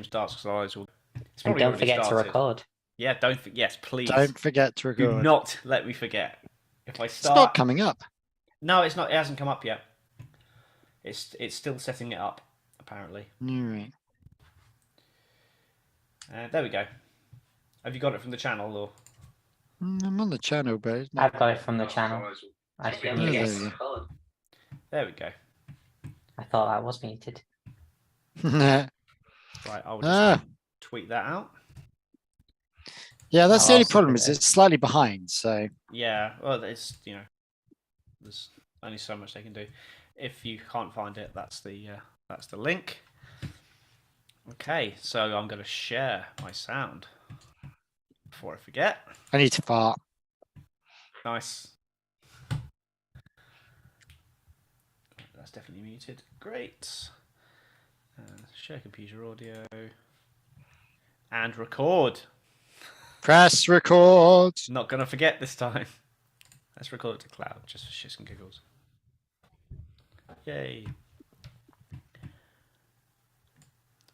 starts because otherwise we'll. And don't forget to record. Yeah, yes, please. Don't forget to record. Do not let me forget. If I start, it's not coming up. No, it's not. It hasn't come up yet. It's still setting it up, apparently. All right. There we go. Have you got it from the channel or? I'm on the channel, but I've got it from the channel. I should There There we go. I thought I was muted. Right, I'll just tweet that out. Yeah, that's the only problem is it's slightly behind. So yeah, well, it's there's only so much they can do. If you can't find it, that's the link. Okay, so I'm going to share my sound before I forget. I need to fart. Nice. That's definitely muted. Great. Share computer audio and record. Press record. Not going to forget this time. Let's record it to cloud just for shits and giggles. Yay.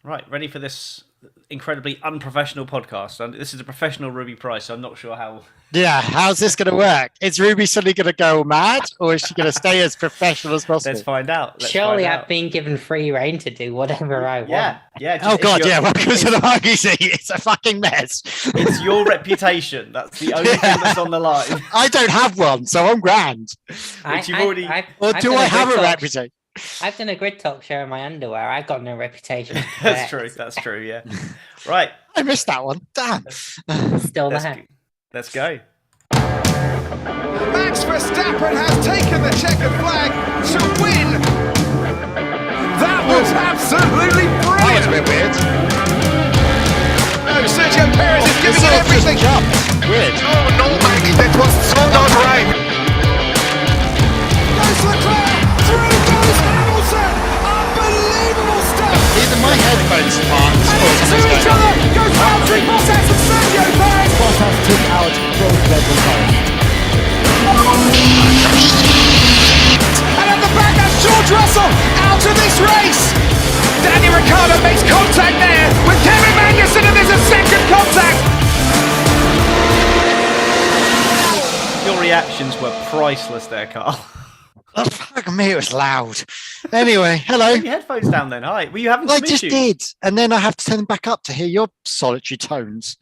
Right, ready for this incredibly unprofessional podcast. And this is a professional Ruby Price, so I'm not sure how. Yeah, how's this going to work? Is Ruby suddenly going to go mad, or is she going to stay as professional as possible? Let's find out. Surely I've been given free reign to do whatever I want. Yeah. Oh God, yeah. Welcome to the Monkeyseat. It's a fucking mess. It's your reputation. That's the only thing that's on the line. I don't have one, so I'm grand. Which you've already. Or do I have a reputation? I've done a grid talk show in my underwear. I've got no reputation. That's true, yeah. Right. I missed that one. Damn. Still there. Let's go. Max Verstappen has taken the checkered flag to win. That was absolutely brilliant. That was a bit weird. No, Sergio Perez is giving it everything. Weird. Oh no, Maggie, that was so not right. Goes Leclerc, through goes Hamilton. Unbelievable stuff. Even my headphones part. And into each other goes Valtteri Bottas and Sergio Perez. Bottas took out control of their car. And at the back, that's George Russell out of this race. Daniel Ricciardo makes contact there with Kevin Magnussen, and there's a second contact. Your reactions were priceless there, Carl. Oh, fuck me, it was loud. Anyway, hello. Put your headphones down then. Hi. Were you having some I just issues? did. And then I have to turn them back up to hear your solitary tones.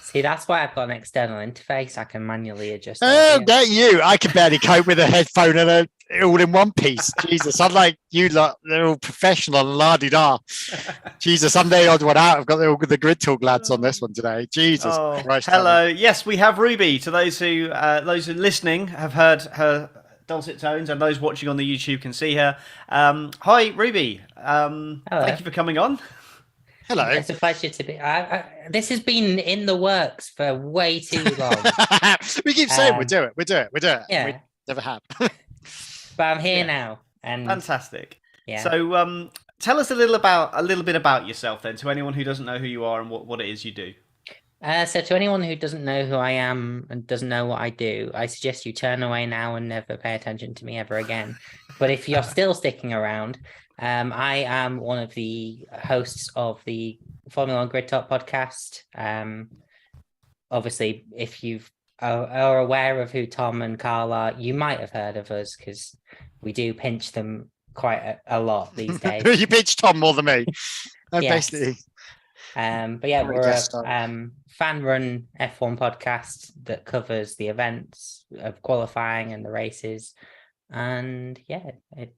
See, that's why I've got an external interface. I can manually adjust. Oh, not you. I can barely cope with a headphone and a all in one piece. Jesus, unlike you lot, they're all professional and la-di-da. Jesus, I'm the odd one out. I've got all the grid talk lads on this one today. Jesus Christ. Hello. Yes, we have Ruby. To those who are listening have heard her dulcet tones, and those watching on the YouTube can see her. Hi, Ruby. Thank you for coming on. Hello. It's a pleasure to be. This has been in the works for way too long. We keep saying we'll do it. Yeah. We never have. But I'm here now. And fantastic. Yeah. So tell us a little bit about yourself then, to anyone who doesn't know who you are and what it is you do. So to anyone who doesn't know who I am and doesn't know what I do, I suggest you turn away now and never pay attention to me ever again. But if you're still sticking around, I am one of the hosts of the Formula One Grid Talk podcast. Obviously, if you are aware of who Tom and Carl are, you might have heard of us because we do pinch them quite a lot these days. You pinch Tom more than me. Yes. Basically. But yeah, we're a fan-run F1 podcast that covers the events of qualifying and the races. And yeah,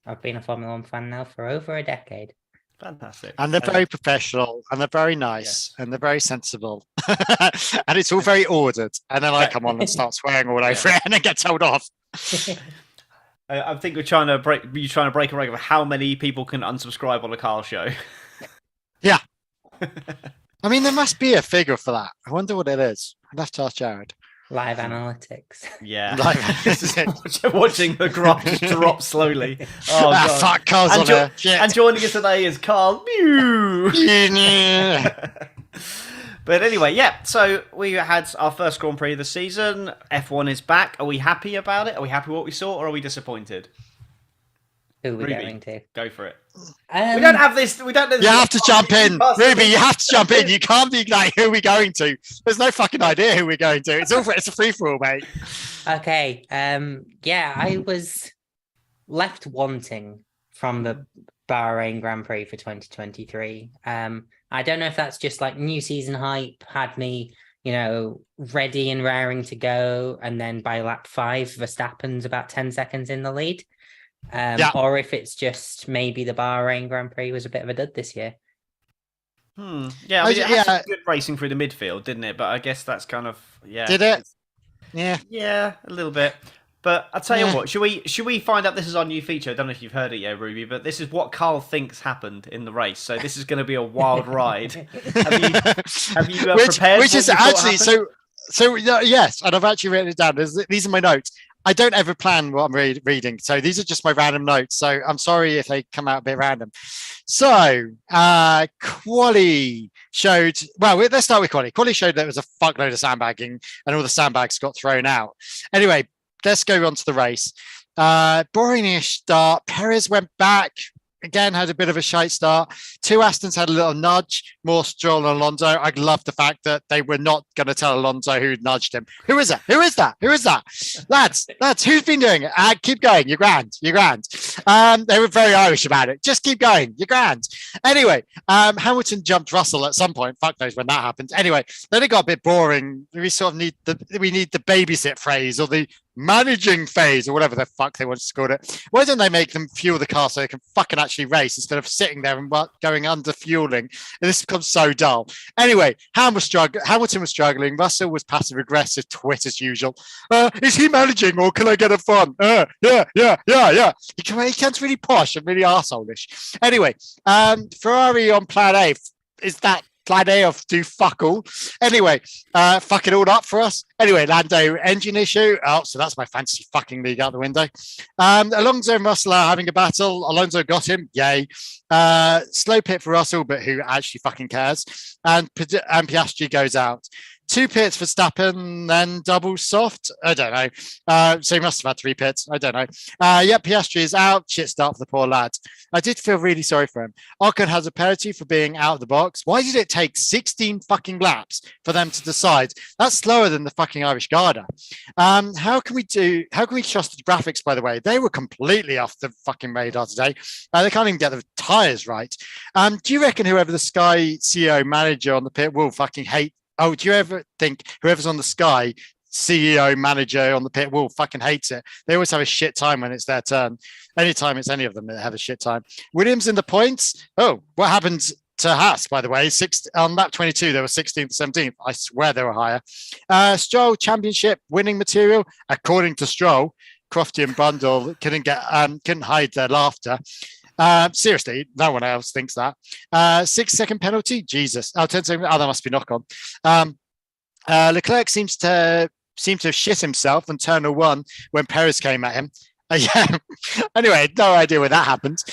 I've been a Formula One fan now for over a decade. Fantastic. And they're very professional, and they're very nice, and they're very sensible. And it's all very ordered. And then I come on and start swearing all over it and then get told off. I think you're trying to break a record of how many people can unsubscribe on a Carl show. Yeah. I mean, there must be a figure for that. I wonder what it is. I'd have to ask Jared. Live analytics. Yeah. Live analytics. Watching the graph just drop slowly. Oh, God. Fuck, Carl's on her. And joining us today is Carl. But anyway, yeah. So we had our first Grand Prix of the season. F1 is back. Are we happy about it? Are we happy with what we saw, or are we disappointed? who we're Ruby, going to. go for it. Um, We don't have this. We don't. You have to jump in, Ruby. You have to jump in. You You can't be like, who are we going to? There's no fucking idea who we're going to. It's a free for all, mate. Okay. Yeah, I was left wanting from the Bahrain Grand Prix for 2023. I don't know if that's just like new season hype had me, ready and raring to go, and then by lap 5, Verstappen's about 10 seconds in the lead. Or if it's just maybe the Bahrain Grand Prix was a bit of a dud this year. Yeah, I mean, it had some good racing through the midfield, didn't it? But I guess that's kind of Did it? Yeah, a little bit. But I'll tell you what, should we find out? This is our new feature. I don't know if you've heard it yet, Ruby, but this is what Carl thinks happened in the race. So this is going to be a wild ride. Have you prepared? Which is actually so. Yes, and I've actually written it down. These are my notes. I don't ever plan what I'm reading, so these are just my random notes. So I'm sorry if they come out a bit random. So Quali showed. Well, let's start with Quali. Quali showed there was a fuckload of sandbagging, and all the sandbags got thrown out. Anyway, let's go on to the race. Boring-ish start. Perez went back. Again, had a bit of a shite start. 2 Astons had a little nudge, more Stroll and Alonso. I love the fact that they were not going to tell Alonso who nudged him. Who is that? Who is that? Who is that? Lads, who's been doing it? Keep going. You're grand. You're grand. They were very Irish about it. Just keep going. You're grand. Anyway, Hamilton jumped Russell at some point. Fuck knows when that happened. Anyway, then it got a bit boring. We sort of need the babysit phrase or the managing phase or whatever the fuck they want to call it. Why don't they make them fuel the car so they can fucking actually race instead of sitting there and going under fueling? And this becomes so dull. Anyway, Hamilton was struggling. Russell was passive aggressive, twit as usual. Is he managing or can I get a fun? Yeah. He comes really posh and really arsehole-ish. Anyway, Ferrari on plan A. Is that plan A of do fuck all? Anyway, fuck it all up for us. Anyway, Lando engine issue. Oh, so that's my fantasy fucking league out the window. Alonso and Russell are having a battle. Alonso got him. Yay. Slow pit for Russell, but who actually fucking cares? And Piastri goes out. 2 pits for Verstappen, then double soft. I don't know. So he must have had 3 pits. I don't know. Piastri is out. Shit start for the poor lad. I did feel really sorry for him. Ocon has a penalty for being out of the box. Why did it take 16 fucking laps for them to decide? That's slower than the fucking Irish Garda. How can we trust the graphics, by the way? They were completely off the fucking radar today. They can't even get the tyres right. Do you reckon whoever the Sky CEO manager on the pit will fucking hate? Oh, do you ever think whoever's on the Sky CEO manager on the pit wall fucking hates it? They always have a shit time when it's their turn. Anytime it's any of them that have a shit time. Williams in the points. Oh, what happened to Haas, by the way? On lap 22, they were 16th, 17th. I swear they were higher. Stroll championship winning material, according to Stroll. Crofty and Bundle couldn't hide their laughter. Seriously, no one else thinks that. 6-second penalty, Jesus. 10 seconds. Oh, that must be knock on. Leclerc seems to have shit himself on turn 1 when Perez came at him. Anyway, no idea where that happened.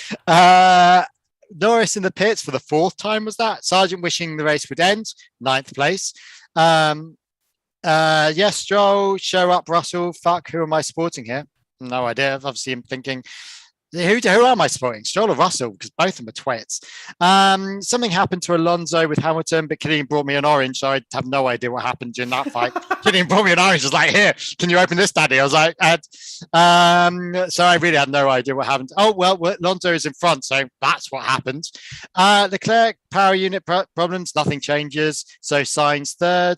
Norris in the pits for the 4th time, was that? Sargent wishing the race would end, 9th place. Yes, Stroll, show up, Russell. Fuck, who am I supporting here? No idea. Obviously, I'm thinking, who am I supporting? Stroll or Russell? Because both of them are twits. Something happened to Alonso with Hamilton, but Killian brought me an orange, so I have no idea what happened during that fight. Killian brought me an orange. I was like, here, can you open this, Daddy? I was like, so I really had no idea what happened. Oh, well, Alonso is in front, so that's what happened. Leclerc, power unit problems, nothing changes. So Sainz 3rd.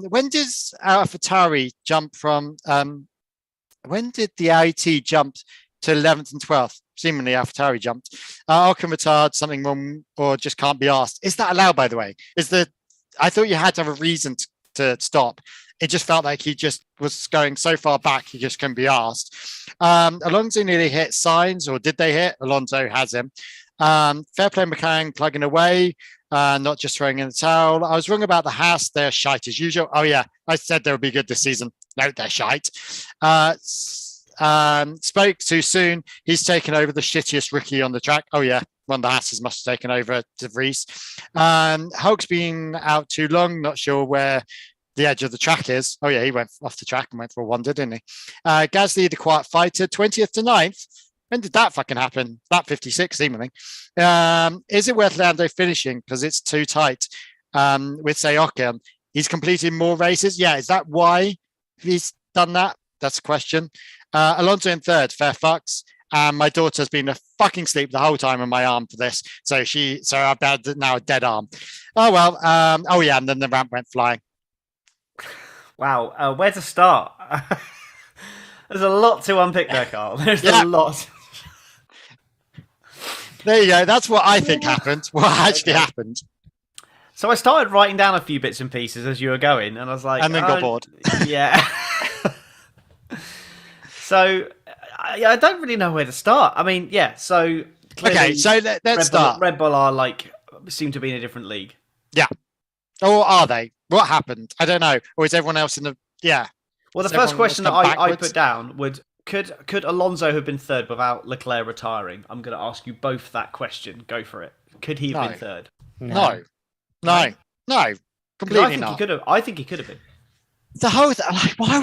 When does AlphaTauri jump from... when did the AT jump to 11th and 12th? Seemingly AlphaTauri jumped. Ocon retard, something wrong, or just can't be asked. Is that allowed, by the way? I thought you had to have a reason to stop. It just felt like he just was going so far back, he just couldn't be asked. Alonso nearly hit Sainz, or did they hit? Alonso has him. Fair play McLaren plugging away, not just throwing in the towel. I was wrong about the Haas. They're shite as usual. Oh, yeah, I said they would be good this season. No, they're shite. Spoke too soon. He's taken over the shittiest rookie on the track. Oh yeah, one of the Hasses must have taken over De Vries. Hulk's been out too long. Not sure where the edge of the track is. Oh yeah, he went off the track and went for a wander, didn't he? Gasly, the quiet fighter, 20th to 9th. When did that fucking happen? That 56 seemingly. Is it worth Lando finishing because it's too tight with say Ocon? He's completed more races. Yeah, is that why he's done that? That's a question. Alonso in third, fair fucks. My daughter's been a fucking sleep the whole time on my arm for this. So I've had now a dead arm. Oh, well. Oh, yeah. And then the ramp went flying. Wow. Where to start? There's a lot to unpick there, Carl. There's a lot. There you go. That's what I think happened. What actually happened. So I started writing down a few bits and pieces as you were going, and I was like... And then got bored. Yeah. So... I don't really know where to start. I mean, yeah, so... Okay, so let's start. Red Bull are, seem to be in a different league. Yeah. Or are they? What happened? I don't know. Or is everyone else in the... Yeah. Well, the first question that I put down would... Could Alonso have been third without Leclerc retiring? I'm going to ask you both that question. Go for it. Could he have been third? No. Completely not. I think he could have been. The whole... why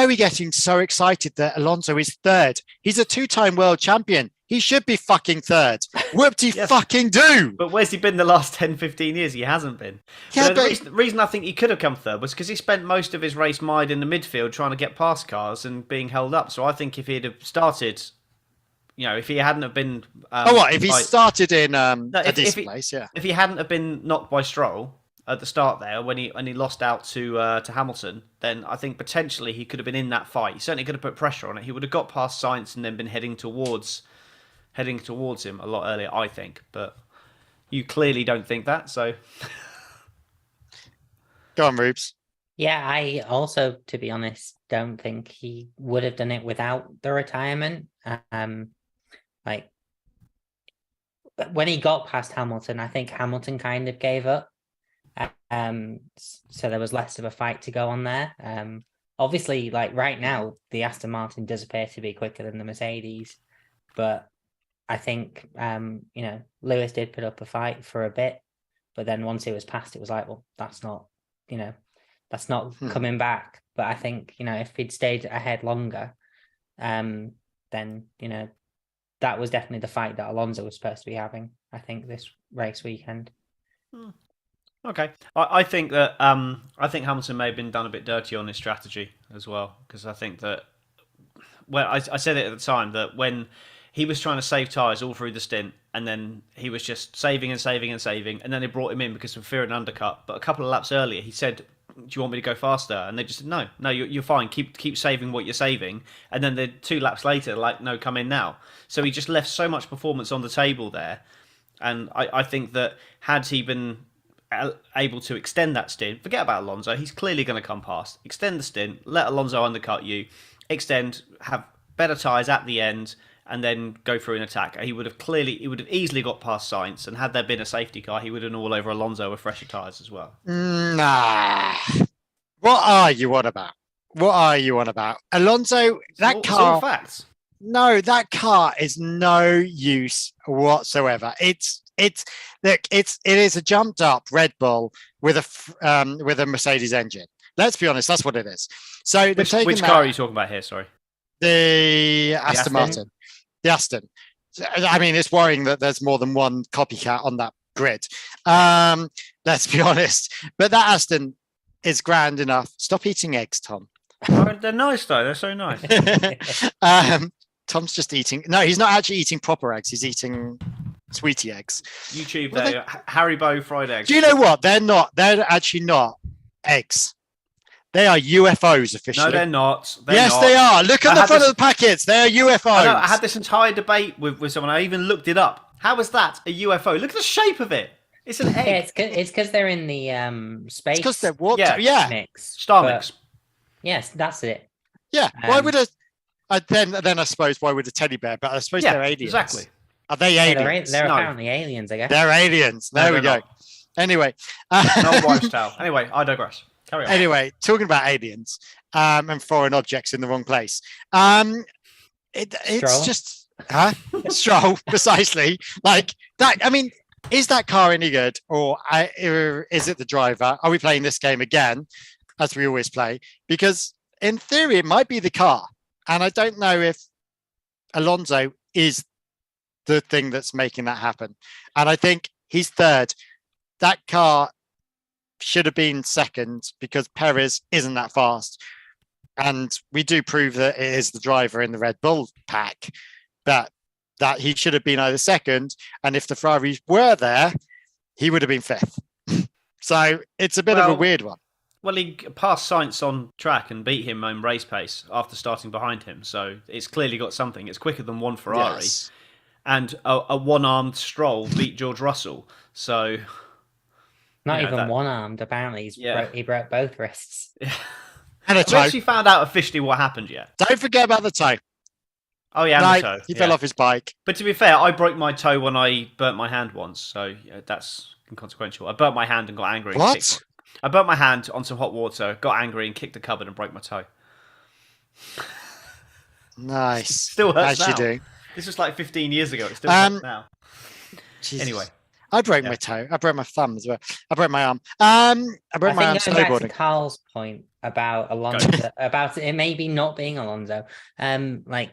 are we getting so excited that Alonso is third? He's a 2-time world champion. He should be fucking third. Fucking do. But where's he been the last 10, 15 years? He hasn't been. Yeah, the reason I think he could have come third was because he spent most of his race mired in the midfield trying to get past cars and being held up. So I think if he'd have started, if he hadn't have been... If he started in a decent place, yeah. If he hadn't have been knocked by Stroll at the start there when he lost out to Hamilton, then I think potentially he could have been in that fight. He certainly could have put pressure on it. He would have got past Sainz and then been heading towards him a lot earlier, I think. But you clearly don't think that, so... Go on, Rubes. Yeah, I also, to be honest, don't think he would have done it without the retirement. When he got past Hamilton, I think Hamilton kind of gave up. So there was less of a fight to go on there. Obviously, right now, the Aston Martin does appear to be quicker than the Mercedes, but I think Lewis did put up a fight for a bit, but then once it was past, it was like, well, that's not coming back. But I think if he'd stayed ahead longer, then that was definitely the fight that Alonso was supposed to be having, I think, this race weekend. Okay, I think that Hamilton may have been done a bit dirty on his strategy as well, because I think that I said it at the time that when he was trying to save tyres all through the stint, and then he was just saving, and then they brought him in because of fear of an undercut. But a couple of laps earlier, he said, "Do you want me to go faster?" And they just said, "No, you're fine. Keep saving what you're saving." And then the 2 laps later, "No, come in now." So he just left so much performance on the table there, and I think that had he been able to extend that stint, forget about Alonso, he's clearly going to come past. Extend the stint, let Alonso undercut you, extend, have better tyres at the end, and then go through an attack. He would have easily got past Sainz, and had there been a safety car, he would have been all over Alonso with fresher tyres as well. Nah. What are you on about? Alonso, that car... It's all facts. No, that car is no use whatsoever. It is a jumped up Red Bull with a Mercedes engine. Let's be honest, that's what it is. So which car are you talking about here? Sorry, the Aston Martin. The Aston. I mean, it's worrying that there's more than one copycat on that grid. Let's be honest, but that Aston is grand enough. Stop eating eggs, Tom. Oh, they're nice though. They're so nice. Tom's just eating. No, he's not actually eating proper eggs. He's eating sweetie eggs. YouTube, they're Haribo fried eggs. Do you know what? They're not. They're actually not eggs. They are UFOs officially. No, they're not. Yes, they are. Look at the front of the packets. They are UFOs. I had this entire debate with someone. I even looked it up. How is that a UFO? Look at the shape of it. It's an egg. Yeah, it's because they're in the space. Because they're water. Yeah. Mix. Star mix. Yes, that's it. Yeah. Why would then I suppose why would a teddy bear? But I suppose they're aliens. Exactly. Are they aliens? They're apparently aliens, I guess. They're aliens. There we go. Not. Anyway. Not wives' tale. Anyway, I digress. Carry on. Anyway, talking about aliens and foreign objects in the wrong place. It's just Stroll, precisely. Like that. I mean, is that car any good, or is it the driver? Are we playing this game again, as we always play? Because in theory, it might be the car, and I don't know if Alonso is the thing that's making that happen. And I think he's third. That car should have been second because Perez isn't that fast. And we do prove that it is the driver in the Red Bull pack, that he should have been either second. And if the Ferraris were there, he would have been fifth. So it's a bit of a weird one. Well, he passed Sainz on track and beat him in race pace after starting behind him. So it's clearly got something. It's quicker than one Ferrari. Yes. And a one-armed Stroll beat George Russell. So... Not even one-armed, apparently. He broke both wrists. Yeah. And a I've toe. actually found out officially what happened yet. Don't forget about the toe. Oh, yeah, and the toe. He fell off his bike. But to be fair, I broke my toe when I burnt my hand once, so that's inconsequential. I burnt my hand and got angry. What? I burnt my hand on some hot water, got angry and kicked the cupboard and broke my toe. Nice. Still hurts As now. you do. This was like 15 years ago. It still hurts now. Jesus. Anyway. I broke my toe. I broke my thumb as well. I broke my arm. I broke my arm going back to snowboarding. Carl's point about Alonso, about it maybe not being Alonso. I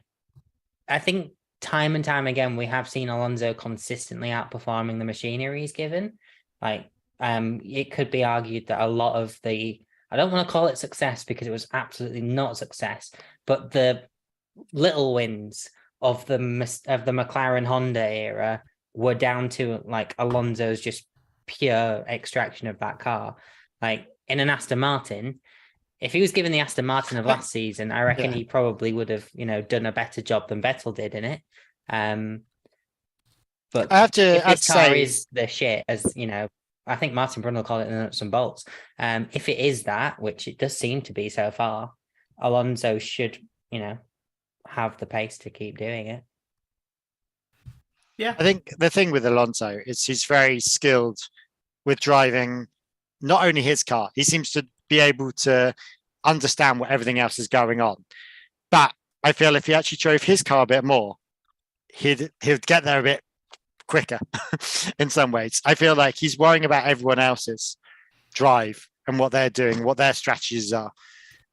think time and time again we have seen Alonso consistently outperforming the machinery he's given. It could be argued that a lot of I don't want to call it success because it was absolutely not success, but the little wins of the McLaren Honda era were down to Alonso's just pure extraction of that car. Like in an Aston Martin, if he was given the Aston Martin of last season, I reckon he probably would have, done a better job than Vettel did in it. But I have to if this car say is the shit, as I think Martin Brundle called it the nuts and bolts. If it is that, which it does seem to be so far, Alonso should, have the pace to keep doing it. Yeah. I think the thing with Alonso is he's very skilled with driving not only his car, he seems to be able to understand what everything else is going on. But I feel if he actually drove his car a bit more, he'd get there a bit quicker in some ways. I feel like he's worrying about everyone else's drive and what they're doing, what their strategies are.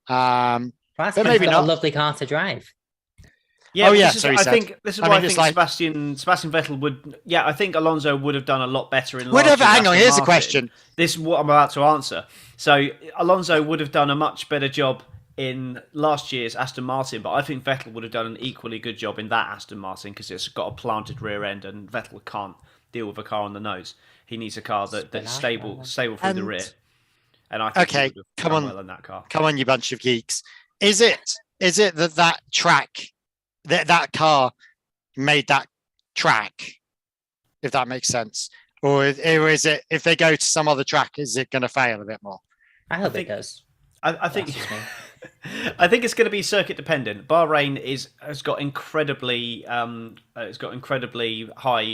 That's but maybe not a lovely car to drive. Yeah, I think this is why I think Sebastian Vettel would. Yeah, I think Alonso would have done a lot better in. Hang on, here's a question. This is what I'm about to answer. So Alonso would have done a much better job in last year's Aston Martin, but I think Vettel would have done an equally good job in that Aston Martin because it's got a planted rear end, and Vettel can't deal with a car on the nose. He needs a car that's stable through the rear. And I think he would have done well in that car. Come on, you bunch of geeks. Is it that track? That car made that track, if that makes sense, or is it if they go to some other track, is it going to fail a bit more? I hope it does. I think I think it's going to be circuit dependent. Bahrain has got incredibly high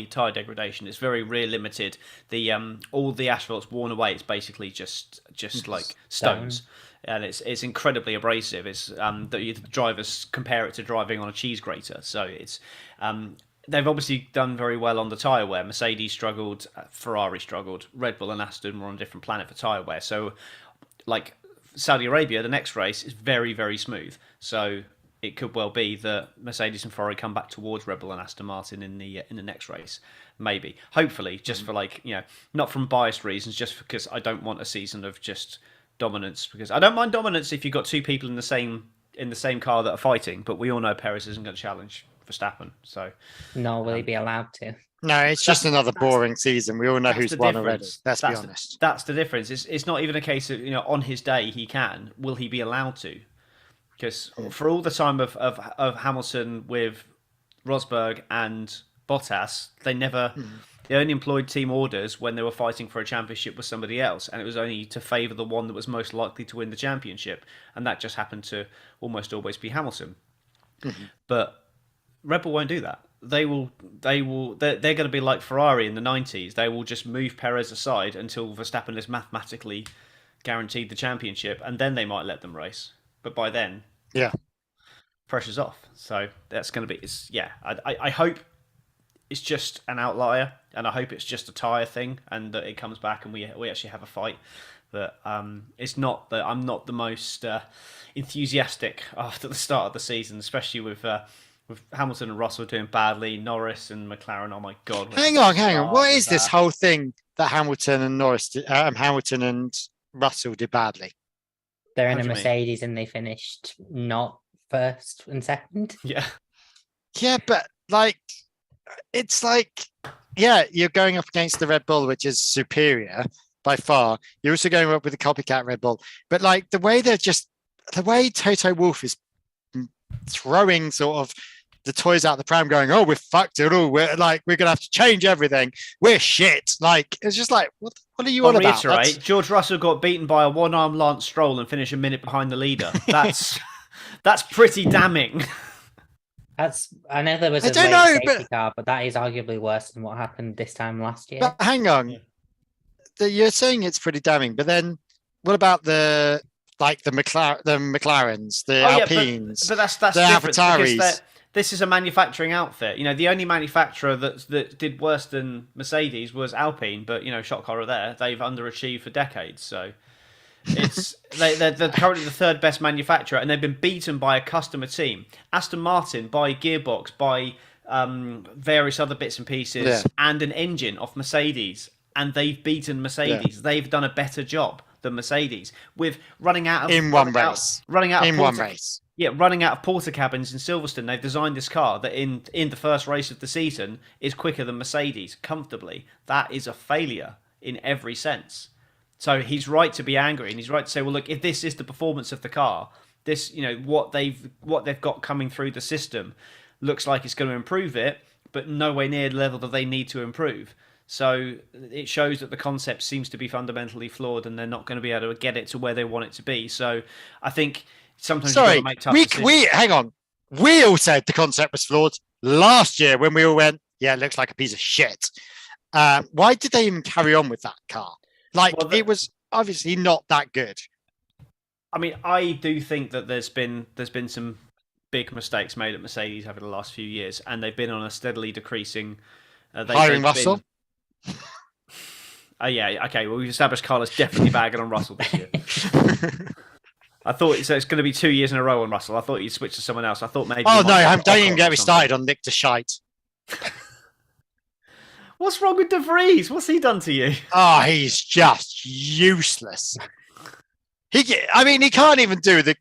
tyre degradation. It's very rear limited. The all the asphalt's worn away. It's basically just like stones. And it's incredibly abrasive. It's the drivers compare it to driving on a cheese grater. So it's they've obviously done very well on the tyre wear. Mercedes struggled, Ferrari struggled, Red Bull and Aston were on a different planet for tyre wear. So like Saudi Arabia, the next race is very, very smooth. So it could well be that Mercedes and Ferrari come back towards Red Bull and Aston Martin in the next race. Maybe, hopefully, just for not from biased reasons, just because I don't want a season of just dominance, because I don't mind dominance if you've got two people in the same car that are fighting, but we all know Perez isn't going to challenge Verstappen, so no, will he be allowed to? No, it's just another boring season. We all know who's won already. Let's be honest. That's the difference. It's not even a case of on his day he can. Will he be allowed to? Because for all the time of Hamilton with Rosberg and Bottas, they only employed team orders when they were fighting for a championship with somebody else, and it was only to favour the one that was most likely to win the championship, and that just happened to almost always be Hamilton. But Red Bull won't do that. They're going to be like Ferrari in the 90s. They will just move Perez aside until Verstappen is mathematically guaranteed the championship, and then they might let them race. But by then, pressure's off. So that's going to be. I hope it's just an outlier, and I hope it's just a tyre thing, and that it comes back and we actually have a fight. But it's not that I'm not the most enthusiastic after the start of the season, especially with with Hamilton and Russell doing badly, Norris and McLaren. Oh my God! Hang on. What is this whole thing that Hamilton and Russell did badly? They're in How a do you mean? Mercedes and they finished not first and second. Yeah. Yeah, but like, it's like, yeah, you're going up against the Red Bull, which is superior by far. You're also going up with the copycat Red Bull, but like the way Toto Wolff is throwing sort of the toys out the pram, going, "Oh, we're fucked it all. We're gonna have to change everything. We're shit." Like, it's just like, what are you on about? Reiterate, George Russell got beaten by a one-armed Lance Stroll and finished a minute behind the leader. That's pretty damning. I know there was a late safety car, but that is arguably worse than what happened this time last year. But hang on, you're saying it's pretty damning, but then what about the McLarens, the Alpines, but that's the different AlphaTauris? This is a manufacturing outfit. The only manufacturer that did worse than Mercedes was Alpine, but shock horror there. They've underachieved for decades, so it's they're currently the third best manufacturer, and they've been beaten by a customer team, Aston Martin, by gearbox, by various other bits and pieces, and an engine off Mercedes, and they've beaten Mercedes. They've done a better job than Mercedes with running out of porta cabins in Silverstone. They've designed this car that in the first race of the season is quicker than Mercedes comfortably. That is a failure in every sense. So he's right to be angry, and he's right to say, well, look, if this is the performance of the car, this, what they've got coming through the system looks like it's going to improve it, but nowhere near the level that they need to improve. So it shows that the concept seems to be fundamentally flawed, and they're not going to be able to get it to where they want it to be. So I think sometimes you've got to make tough decisions. Hang on. We all said the concept was flawed last year when we all went, yeah, it looks like a piece of shit. Why did they even carry on with that car? It was obviously not that good. I mean, I do think that there's been some big mistakes made at Mercedes over the last few years, and they've been on a steadily decreasing. Hiring Russell. Oh yeah, okay. Well, we've established Carlos definitely bagging on Russell this year. I thought it's going to be 2 years in a row on Russell. I thought you'd switch to someone else. I thought maybe. Oh no! Don't even get me started on Nick DeShite. What's wrong with De Vries? What's he done to you? Oh, he's just useless. He can't even do the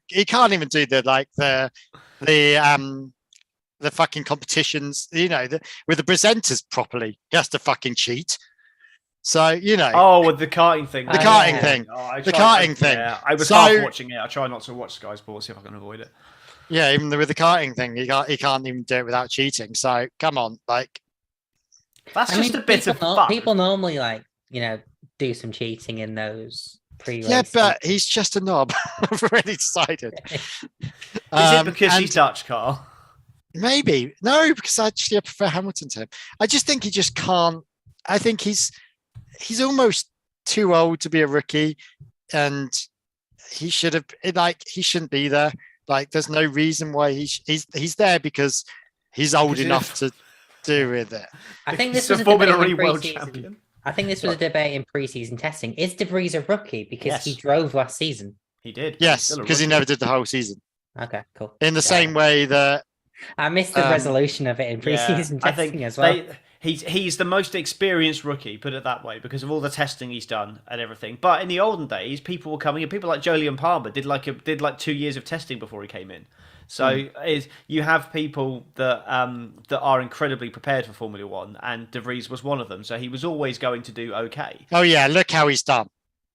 fucking competitions, with the presenters properly. He has to fucking cheat. So, Oh, with the karting thing. The karting thing. Yeah, I was half watching it. I try not to watch Sky Sports if I can avoid it. Yeah, even with the karting thing, he can't even do it without cheating. So, come on, That's just a bit of fun. People normally do some cheating in those pre-race. Yeah, but he's just a knob. I've already decided. Is it because he's Dutch, Carl? Maybe. No, because I prefer Hamilton to him. I just think he just can't. I think he's almost too old to be a rookie, and he should have he shouldn't be there. There's no reason why he's there, because he's old enough to do with it. I think this was a debate in pre-season testing. Is De Vries a rookie because he drove last season? He did. Yes, because he never did the whole season. Okay, cool. In the same way that I missed the resolution of it in pre-season testing as well. He's the most experienced rookie, put it that way, because of all the testing he's done and everything. But in the olden days, people were coming in. People like Jolyon Palmer did 2 years of testing before he came in. So you have people that are incredibly prepared for Formula One, and De Vries was one of them. So he was always going to do okay. Oh yeah, look how he's done.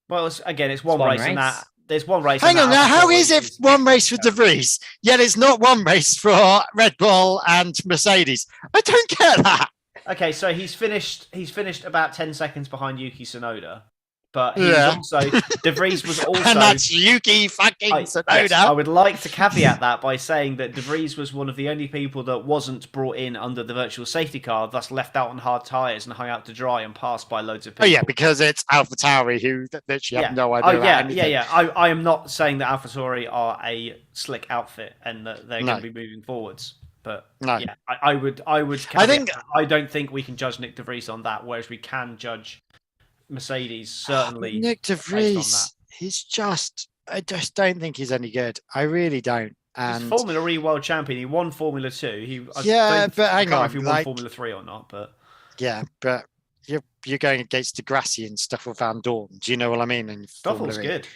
Well, it's one race, and that there's one race. Hang on now, how is it one race for De Vries, yet it's not one race for Red Bull and Mercedes? I don't get that. Okay, so he's finished about 10 seconds behind Yuki Tsunoda, but he was also De Vries was also, and that's Yuki fucking Tsunoda. Yes, I would like to caveat that by saying that De Vries was one of the only people that wasn't brought in under the virtual safety car, thus left out on hard tyres and hung out to dry and passed by loads of people. Oh yeah, because it's AlphaTauri who literally have no idea. I am not saying that AlphaTauri are a slick outfit and that they're going to be moving forwards. But yeah, I would. I don't think we can judge Nick De Vries on that, whereas we can judge Mercedes certainly. Nick De Vries, I just don't think he's any good. I really don't. And He's Formula E world champion. He won Formula 2. but I hang can't remember on, if he won Formula 3 or not, but yeah, but you're going against Degrassi and Stoffel Van Dorn. Do you know what I mean? In Stoffel's Formula E? good.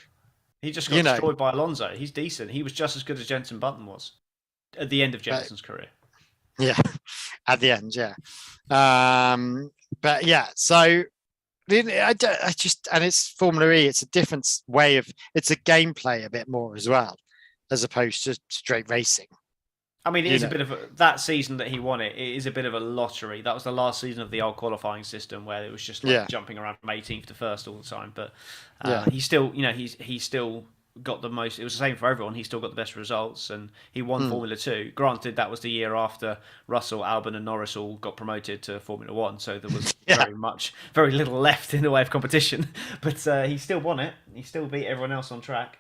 He just got destroyed by Alonso. He's decent. He was just as good as Jenson Button was at the end of Jenson's career. Yeah, at the end, yeah. But yeah, so I just, and it's Formula E. It's a different way of, it's a gameplay a bit more as well, as opposed to straight racing. I mean, it is a bit of that season that he won it. It is a bit of a lottery. That was the last season of the old qualifying system where it was just like jumping around from 18th to first all the time. But he still, he still got the most. It was the same for everyone. He still got the best results, and he won Formula 2. Granted, that was the year after Russell, Albon, and Norris all got promoted to Formula 1, so there was very little left in the way of competition. But he still won it. He still beat everyone else on track.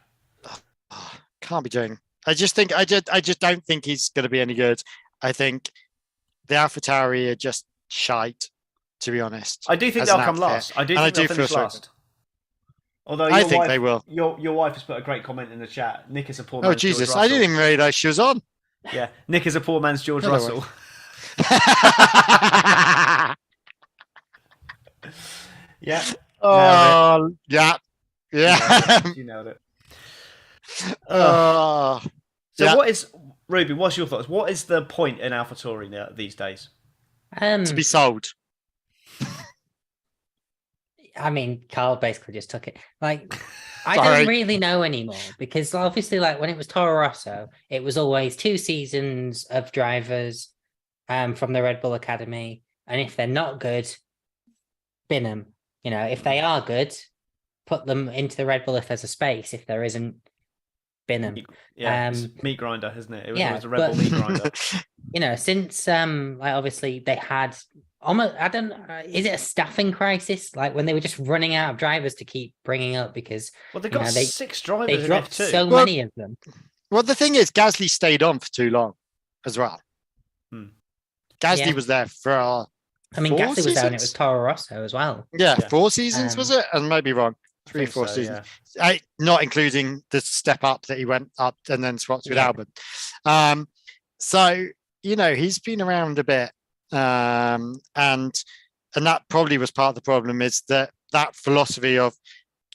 Can't be doing. I just don't think he's going to be any good. I think the AlphaTauri are just shite, to be honest. I do think they'll come last. I do think they'll finish last. Although I think they will. Your wife has put a great comment in the chat. Nick is a poor man's George Jesus! Russell. I didn't even realise she was on. Yeah, Nick is a poor man's George Russell. Yeah. Oh, yeah. You nailed it. So what is Ruby? What's your thoughts? What is the point in AlphaTauri these days? To be sold. I mean, Carl basically just took it. Like, I don't really know anymore because obviously, like when it was Toro Rosso, it was always 2 seasons of drivers from the Red Bull Academy, and if they're not good, bin them. You know, if they are good, put them into the Red Bull if there's a space. If there isn't, bin them. Yeah, it's meat grinder, isn't it? It was a Red Bull meat grinder. You know, since like obviously they had almost, I don't know, is it a staffing crisis? Like when they were just running out of drivers to keep bringing up because they got 6 drivers. They dropped in F2. so many of them. Well, the thing is, Gasly stayed on for too long, as well. Gasly was there for. I mean, Gasly was there, and it was Toro Rosso as well. Yeah, 4 seasons was it? And maybe wrong. 3 or 4 seasons. Yeah. Not including the step up that he went up and then swapped with Albon. So you know he's been around a bit, and that probably was part of the problem is that philosophy of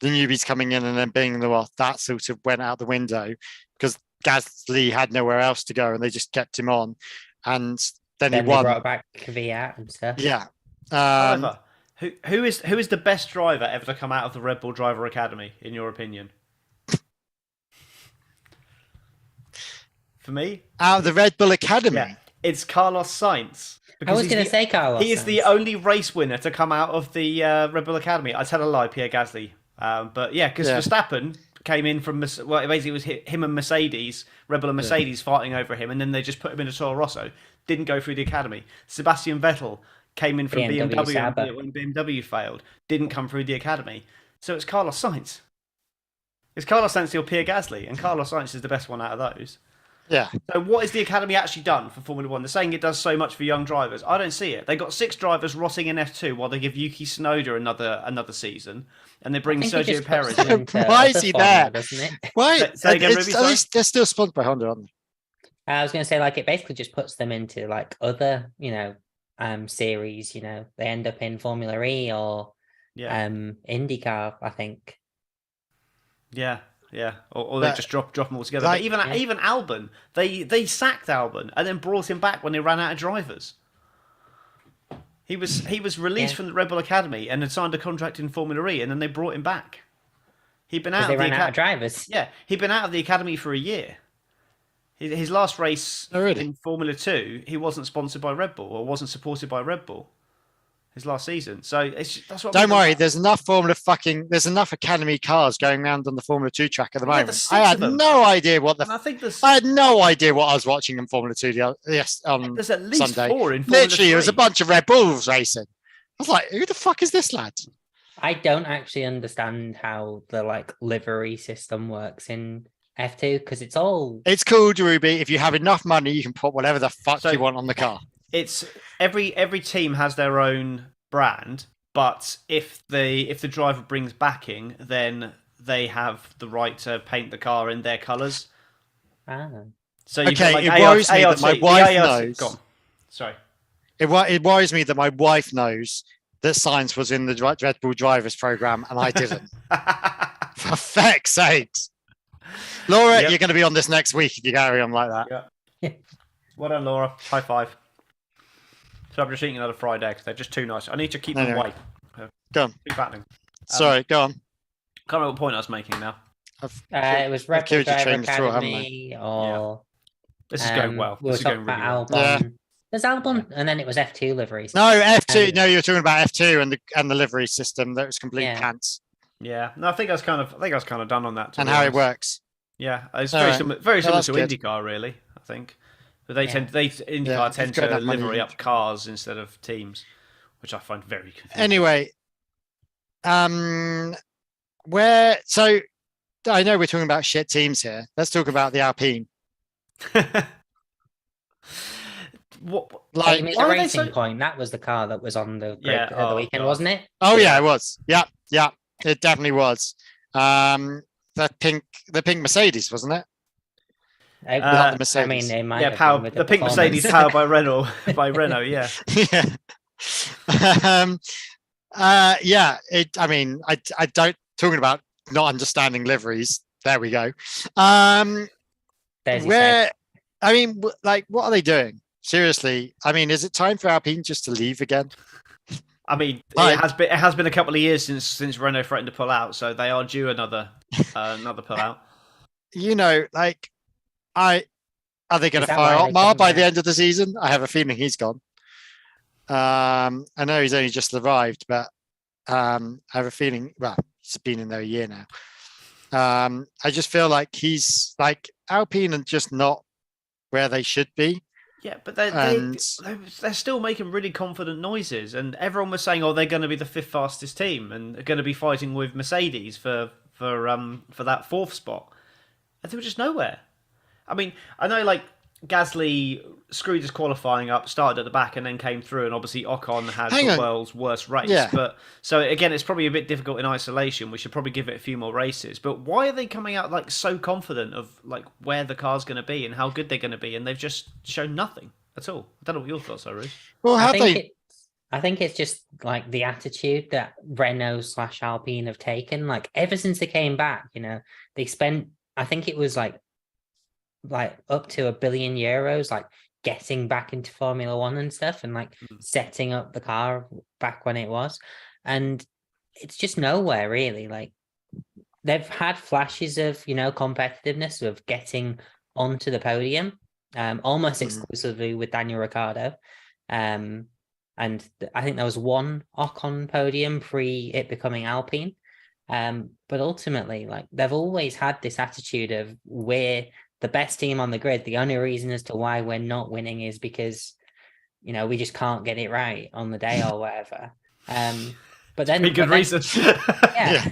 the newbies coming in and then being the Roth, that sort of went out the window because Gasly had nowhere else to go and they just kept him on, and then he won. They brought back Kvyat and stuff. Yeah. However, who is the best driver ever to come out of the Red Bull Driver Academy, in your opinion? For me, out of the Red Bull Academy, it's Carlos Sainz. I was going to say Carlos. He is the only race winner to come out of the Red Bull Academy. I tell a lie, Pierre Gasly. But yeah, because Verstappen came in from basically it was him and Mercedes, Red Bull and Mercedes fighting over him, and then they just put him into Toro Rosso. Didn't go through the academy. Sebastian Vettel came in from BMW when BMW failed. Didn't come through the academy. So it's Carlos Sainz. It's Carlos Sainz or Pierre Gasly, and Carlos Sainz is the best one out of those. Yeah. So what has the academy actually done for Formula 1? They're saying it does so much for young drivers. I don't see it. They got 6 drivers rotting in F2 while they give Yuki Tsunoda another season, and they bring Sergio Perez in. Why is he there? Doesn't it? Why? Again, at least they're still sponsored by Honda, aren't they? I was going to say, like, it basically just puts them into like other, series. You know, they end up in Formula E or IndyCar, I think. Yeah. Yeah, or they just drop them all together. But even Albon, they sacked Albon and then brought him back when they ran out of drivers. He was released from the Red Bull Academy and had signed a contract in Formula E, and then they brought him back. He'd been out. They ran out of drivers. Yeah, he'd been out of the academy for a year. His last race in Formula 2, he wasn't sponsored by Red Bull or wasn't supported by Red Bull. His last season, so that's what. Don't worry, there's enough academy cars going around on the Formula 2 track at the moment. I had no idea what I had no idea what I was watching in Formula 2. There's at least Sunday. 4 in Formula Literally, 3. It was a bunch of Red Bulls racing. I was like, who the fuck is this lad? I don't actually understand how the livery system works in F2 because it's cool, Ruby. If you have enough money, you can put whatever the fuck you want on the car. It's every team has their own brand, but if the driver brings backing, then they have the right to paint the car in their colours. So you've Okay, got, it worries me that my the wife ART knows. Go on. Sorry. It worries me that my wife knows that science was in the Red Bull drivers program and I didn't. For feck's sakes. Laura, Yep. you're going to be on this next week if you carry on like that. Yeah. Well done, Laura. High five. So I'm just eating another fried egg. They're just too nice. I need to keep them Anyway. away. Go on. Too fattening. Sorry, go on. Can't remember what point I was making now. It was Red Bull killed your Driver train of thought, haven't I? Academy, or This is going well. We This were is going talking really about well. Albon. Yeah. There's Albon, and then it was F2 liveries. No, F2. Um, No, you're talking about F2 and the livery system that was complete Yeah. pants Yeah. No, I think I was kind of done on that. to and be how it honest. works. Yeah, it's All very right. similar. Very Well, similar that's to good. IndyCar, really. I think, but they Yeah. IndyCar tend it's got to that money livery in up cars instead of teams, which I find very confusing. Anyway, where? So I know we're talking about shit teams here. Let's talk about the Alpine. What? Oh, Like, you mean why the are they Racing so- Point? That was the car that was on the grid Yeah, at the oh, weekend, God. wasn't it? oh yeah, it was. Yeah, it definitely was. The pink Mercedes, wasn't it? It Not the was- Mercedes. I mean, it might Yeah, have power. been with The pink performance. Mercedes powered by Renault. By Renault, yeah. Yeah. I mean, I don't talking about not understanding liveries. There we go. There's your Where? I mean, like, what are they doing? Seriously, I mean, is it time for Alpine just to leave again? I mean, Like- it has been a couple of years since Renault threatened to pull out, so they are due another pull out. You know, like, are they going Is to that fire why they Otmar come by the back? end of the season? I have a feeling he's gone. I know he's only just arrived, but I have a feeling. Well, he's been in there a year now. I just feel like he's like Alpine and just not where they should be. Yeah, but And- they're still making really confident noises, and everyone was saying, "Oh, they're going to be the fifth fastest team, and they're going to be fighting with Mercedes for that fourth spot." And they were just nowhere. I mean, I know like Gasly screwed his qualifying up, started at the back, and then came through, and obviously Ocon had Hang the on. world's worst race. Yeah. But so again, it's probably a bit difficult in isolation. We should probably give it a few more races. But why are they coming out like so confident of like where the car's going to be and how good they're going to be, and they've just shown nothing at all? I don't know what your thoughts are, Ruth. Well, I have think they? I think it's just like the attitude that Renault / Alpine have taken. Like ever since they came back, they spent. I think it was like up to €1 billion, like getting back into Formula One and stuff, and like setting up the car back when it was, and it's just nowhere really. Like they've had flashes of competitiveness of getting onto the podium, almost exclusively with Daniel Ricciardo. And I think there was one Ocon podium pre it becoming Alpine. But ultimately, like they've always had this attitude of we're the best team on the grid. The only reason as to why we're not winning is because, we just can't get it right on the day or whatever. But then Pretty good reason. yeah.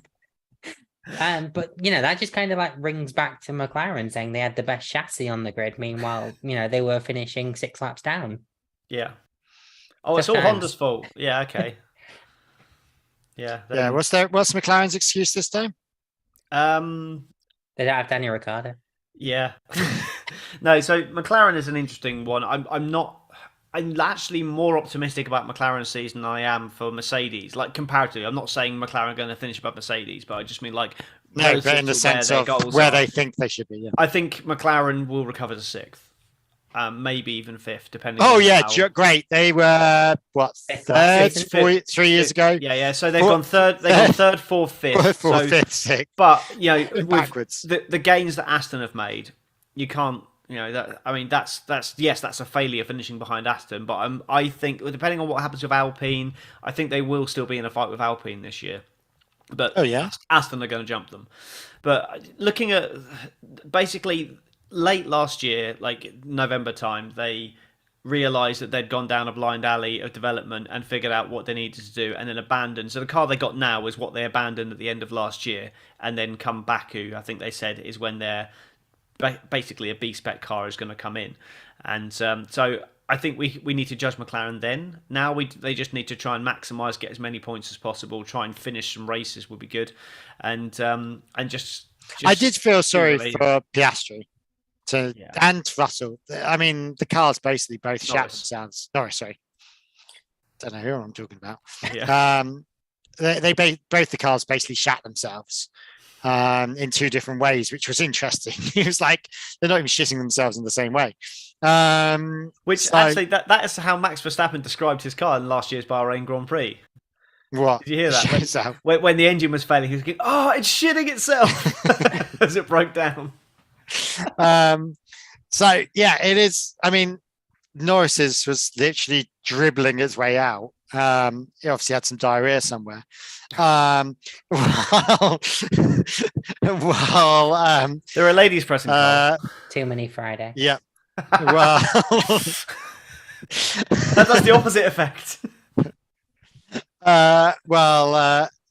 But that just kind of like rings back to McLaren saying they had the best chassis on the grid. Meanwhile, they were finishing 6 laps down. Yeah. Oh, it's Just all fans. Honda's fault. Yeah. Okay. Yeah. Yeah. What's McLaren's excuse this time? They don't have Daniel Ricciardo. Yeah. No, so McLaren is an interesting one. I'm actually more optimistic about McLaren's season than I am for Mercedes. Like comparatively, I'm not saying McLaren are going to finish above Mercedes, but I just mean like No, relative but in the to sense their of goals where are. they think they should be. Yeah. I think McLaren will recover to 6th. Maybe even 5th, depending. Oh on yeah, how... great. They were what Fifth last third, season? 3 years ago. Yeah. So they've Four- gone third. They've gone third, fourth, fifth. Fourth, So, fifth, sixth. but with Backwards. the gains that Aston have made, you can't. That's a failure finishing behind Aston. But I think depending on what happens with Alpine, I think they will still be in a fight with Alpine this year. But Oh yeah. Aston are going to jump them. But looking at basically late last year, like November time, they realised that they'd gone down a blind alley of development and figured out what they needed to do and then abandoned. So the car they got now is what they abandoned at the end of last year. And then come Baku, I think they said, is when they're basically a B-spec car is going to come in. And so I think we need to judge McLaren then. Now they just need to try and maximise, get as many points as possible, try and finish some races would be good. And just I did feel sorry really- for Piastri. and Russell. I mean, the cars basically both shat Norris. themselves. Norris, sorry. Don't know who I'm talking about. Yeah. Both the cars basically shat themselves in two different ways, which was interesting. It was like they're not even shitting themselves in the same way. Actually, that is how Max Verstappen described his car in last year's Bahrain Grand Prix. What? Did you hear that? When the engine was failing, he was going, "Oh, it's shitting itself," as it broke down. So yeah, it is. I mean, Norris's was literally dribbling its way out. He obviously had some diarrhea somewhere. Well, There are ladies pressing. Too many Friday. Yeah. Well, that's the opposite effect.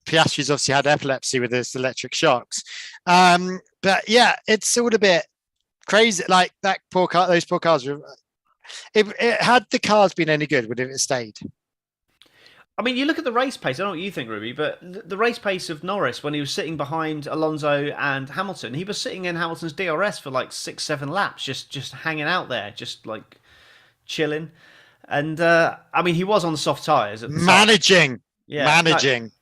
Piastri's obviously had epilepsy with his electric shocks. But yeah, it's all a bit crazy. Like that poor car, those poor cars were. Had the cars been any good, would it have stayed? I mean, you look at the race pace. I don't know what you think, Ruby, but the race pace of Norris when he was sitting behind Alonso and Hamilton, he was sitting in Hamilton's DRS for like 6-7 laps, just hanging out there, just like chilling. And I mean, he was on the soft tyres at the managing.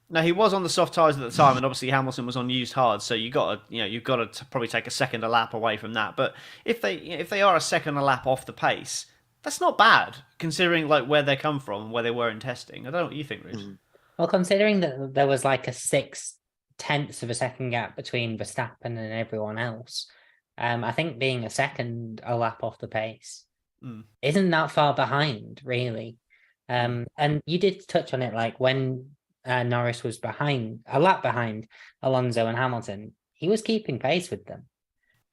No, he was on the soft tyres at the time, and obviously Hamilton was on used hard. So you've got to probably take a second a lap away from that. But if they are a second a lap off the pace, that's not bad, considering like where they come from, where they were in testing. I don't know what you think, Rich. Well, considering that there was like a 0.6 of a second gap between Verstappen and everyone else, I think being a second a lap off the pace isn't that far behind, really. And you did touch on it, like when Norris was a lap behind Alonso and Hamilton, he was keeping pace with them.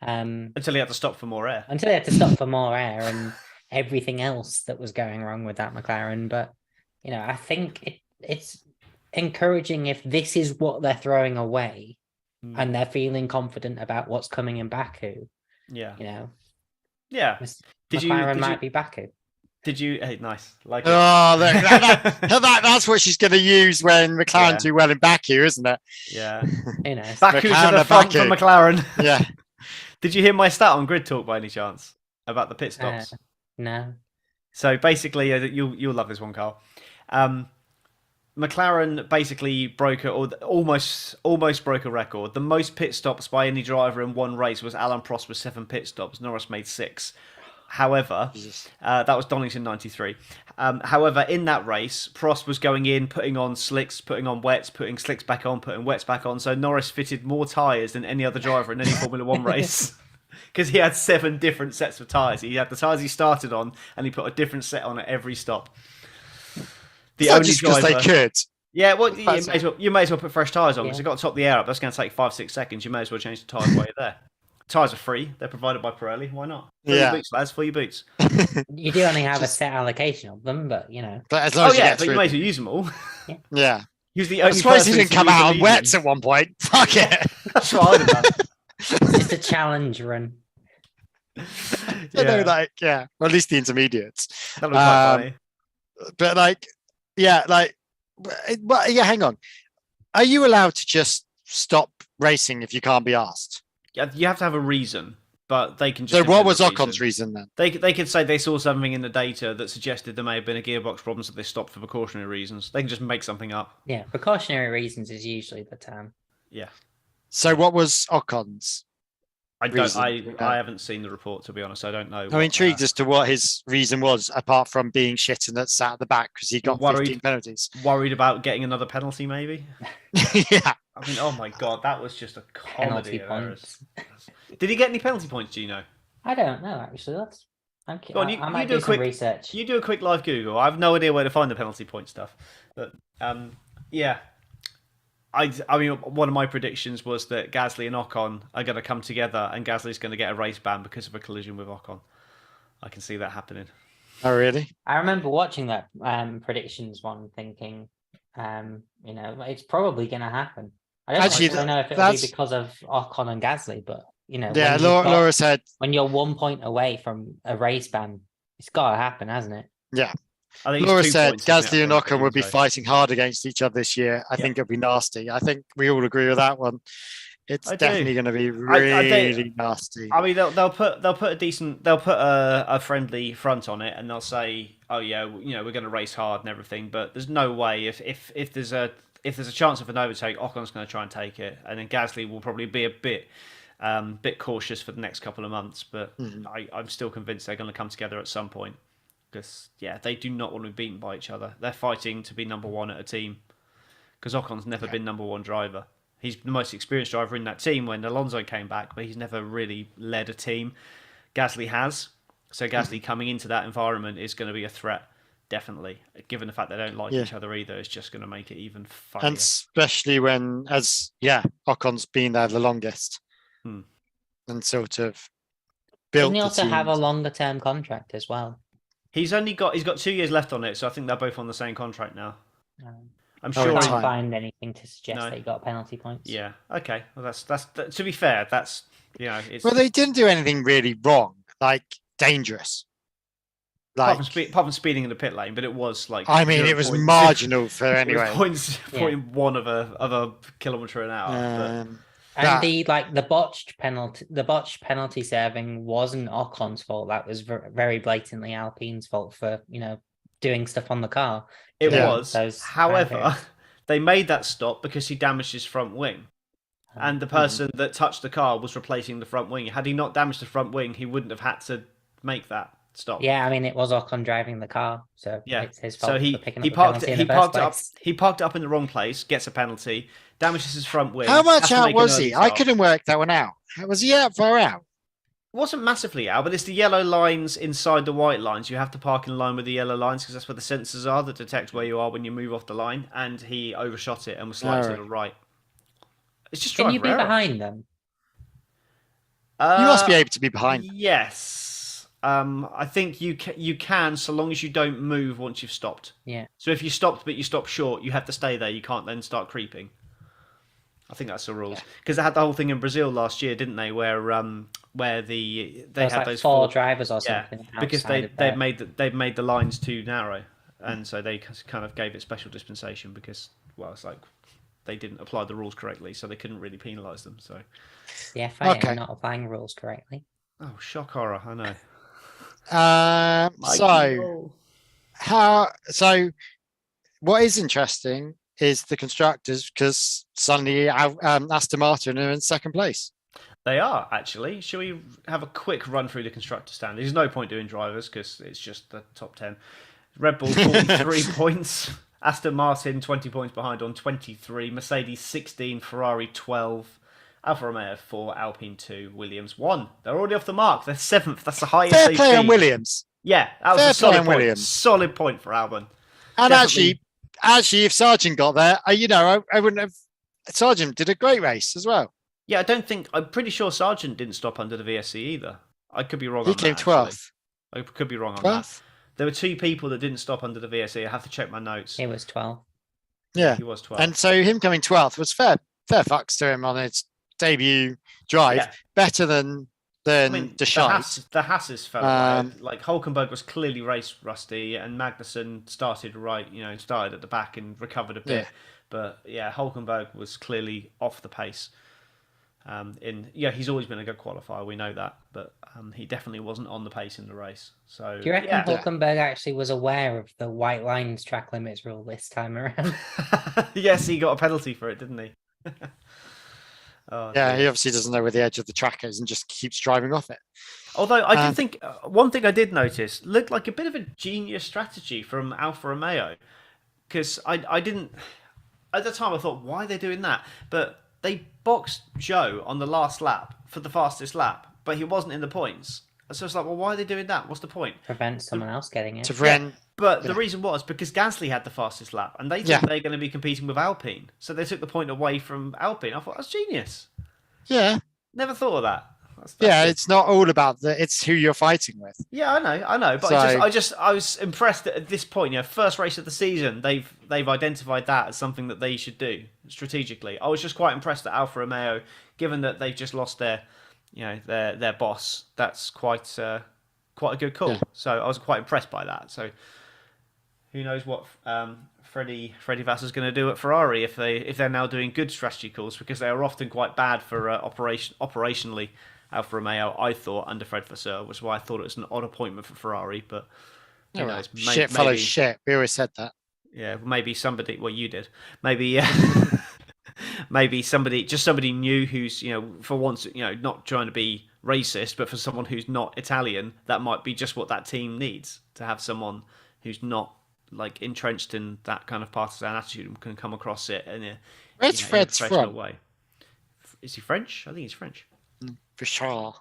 Until he had to stop for more air. And everything else that was going wrong with that McLaren. But, I think it's encouraging if this is what they're throwing away and they're feeling confident about what's coming in Baku. Yeah. Yeah. McLaren might be Baku. Did you? Hey, nice. Like that's what she's going to use when McLaren do well in Baku, isn't it? Yeah. Who knows? Baku to the front for McLaren. Yeah. Did you hear my stat on Grid Talk by any chance about the pit stops? No. So basically, you'll love this one, Carl. McLaren basically broke almost broke a record. The most pit stops by any driver in one race was Alan Prost with 7 pit stops. Norris made 6. However, that was Donington 93. However, in that race, Prost was going in, putting on slicks, putting on wets, putting slicks back on, putting wets back on. So Norris fitted more tyres than any other driver in any Formula 1 race. Because he had 7 different sets of tyres. He had the tyres he started on, and he put a different set on at every stop. Just because they could. Yeah, well, you may as well put fresh tyres on, because you've got to top the air up. That's going to take 5-6 seconds. You may as well change the tyres while you're there. Tyres are free. They're provided by Pirelli. Why not? Fill your boots, lads. Fill your boots. You do only have a set allocation of them, but But as long as you may as well use them all. Yeah. He was the only I suppose he didn't come out on wets at one point. Fuck it. That's what I'd have done. It's a challenge run. Well, at least the intermediates. That was quite funny. But hang on. Are you allowed to just stop racing if you can't be asked? Yeah, you have to have a reason, but they can just. So what was Ocon's reason then? They could say they saw something in the data that suggested there may have been a gearbox problem, so they stopped for precautionary reasons. They can just make something up. Yeah, precautionary reasons is usually the term. Yeah. So what was Ocon's? I haven't seen the report, to be honest. I don't know. I'm intrigued as to what his reason was, apart from being shit and that sat at the back because he got 15 penalties. Worried about getting another penalty, maybe? Yeah. I mean, oh my God, that was just a comedy of errors. Did he get any penalty points, do you know? I don't know, actually. Go on, I might do some research. You do a quick live Google. I have no idea where to find the penalty point stuff. But, yeah. I mean, one of my predictions was that Gasly and Ocon are going to come together and Gasly's going to get a race ban because of a collision with Ocon. I can see that happening. Oh, really? I remember watching that predictions one thinking, it's probably going to happen. I don't know if it'll be because of Ocon and Gasly, but, Yeah, Laura said... When you're 1 point away from a race ban, it's got to happen, hasn't it? Yeah. Laura said Gasly and Ocon would be fighting hard against each other this year. I think it'd be nasty. I think we all agree with that one. It's I do. definitely going to be I really nasty. I mean, they'll put a friendly front on it, and they'll say, "Oh yeah, we're going to race hard and everything." But there's no way if there's a chance of an overtake, Ocon's going to try and take it, and then Gasly will probably be a bit cautious for the next couple of months. But I'm still convinced they're going to come together at some point, because they do not want to be beaten by each other. They're fighting to be number one at a team, because Ocon's never been number one driver. He's the most experienced driver in that team when Alonso came back, but he's never really led a team. Gasly has. So Gasly coming into that environment is going to be a threat, definitely. Given the fact they don't like each other either, it's just going to make it even funnier. And especially when, Ocon's been there the longest. And sort of built Doesn't he also the have a teams. longer term contract as well? He's got 2 years left on it, so I think they're both on the same contract now. I'm I sure. can't find anything to suggest that he got penalty points. Yeah. Okay. Well, that's to be fair. That's it's. Well, they didn't do anything really wrong, like dangerous. Like apart from speeding in the pit lane, but it was like. I mean, it was marginal for anyway. 0.1 of a kilometre an hour. And the botched penalty serving wasn't Ocon's fault. That was very blatantly Alpine's fault for doing stuff on the car. It was. However, they made that stop because he damaged his front wing. And the person that touched the car was replacing the front wing. Had he not damaged the front wing, he wouldn't have had to make that stop. Yeah, I mean, it was Ocon driving the car, so it's his fault. So he parked it up in the wrong place, gets a penalty, damages his front wing. How much out was he? I couldn't work that one out. Was he out far out? It wasn't massively out, but it's the yellow lines inside the white lines. You have to park in line with the yellow lines because that's where the sensors are that detect where you are when you move off the line. And he overshot it and was slightly to the right. It's just Can you be behind them? You must be able to be behind. Yes. I think you can so long as you don't move once you've stopped. Yeah. So if you stopped but you stopped short, you have to stay there. You can't then start creeping. I think that's the rules because they had the whole thing in Brazil last year, didn't they? Where they had like those four drivers or something. Because they've made the lines too narrow, and so they kind of gave it special dispensation because it's like they didn't apply the rules correctly, so they couldn't really penalise them. So the FIA are not applying rules correctly. Oh, shock horror! I know. So what is interesting is the constructors, because suddenly Aston Martin are in second place. They are, actually. Shall we have a quick run through the constructor stand? There's no point doing drivers because it's just the top 10. Red Bull 43 points, Aston Martin 20 points behind on 23, Mercedes 16, Ferrari 12, Alfa Romeo 4, Alpine 2, Williams 1. They're already off the mark. They're 7th. That's the highest Fair play on Williams. Yeah, that was a solid point. Solid point for Albon. And actually, if Sargent got there, I wouldn't have. Sargent did a great race as well. Yeah, I'm pretty sure Sargent didn't stop under the VSC either. I could be wrong on that. He came 12th. I could be wrong on that. There were 2 people that didn't stop under the VSC. I have to check my notes. He was 12. Yeah. He was 12. And so him coming 12th was fair fucks to him on his debut drive. Yeah. Better than the shite. The Hasses fell away. Like Hulkenberg was clearly race rusty, and Magnussen started started at the back and recovered a bit. But Hulkenberg was clearly off the pace. He's always been a good qualifier. We know that, but he definitely wasn't on the pace in the race. So do you reckon Hulkenberg actually was aware of the white lines track limits rule this time around? Yes, he got a penalty for it, didn't he? He obviously doesn't know where the edge of the track is and just keeps driving off it. Although I did think one thing I did notice looked like a bit of a genius strategy from Alfa Romeo, because I didn't at the time I thought, why are they doing that? But they boxed Zhou on the last lap for the fastest lap, but he wasn't in the points. So it's like, well, why are they doing that? What's the point? Prevent someone else getting it. But the reason was because Gasly had the fastest lap, and they thought they're going to be competing with Alpine. So they took the point away from Alpine. I thought, that's genius. Yeah. Never thought of that. It's not all about it's who you're fighting with. Yeah, I know. But I was impressed that at this point, first race of the season, they've identified that as something that they should do strategically. I was just quite impressed at Alfa Romeo, given that they've just lost their boss. That's quite a good call. Yeah. So I was quite impressed by that. So who knows what Freddie Vassar's going to do at Ferrari if they're now doing good strategy calls, because they are often quite bad for operationally. Alfa Romeo, I thought, under Fred Vasseur, was why I thought it was an odd appointment for Ferrari. But who knows? Shit follows shit. We always said that. Yeah, maybe somebody. Well, you did. Maybe maybe somebody new who's, for once, not trying to be racist, but for someone who's not Italian, that might be just what that team needs, to have someone who's not like entrenched in that kind of partisan attitude and can come across it in a, Where's Fred's professional from? way. Is he French? I think he's French. For sure.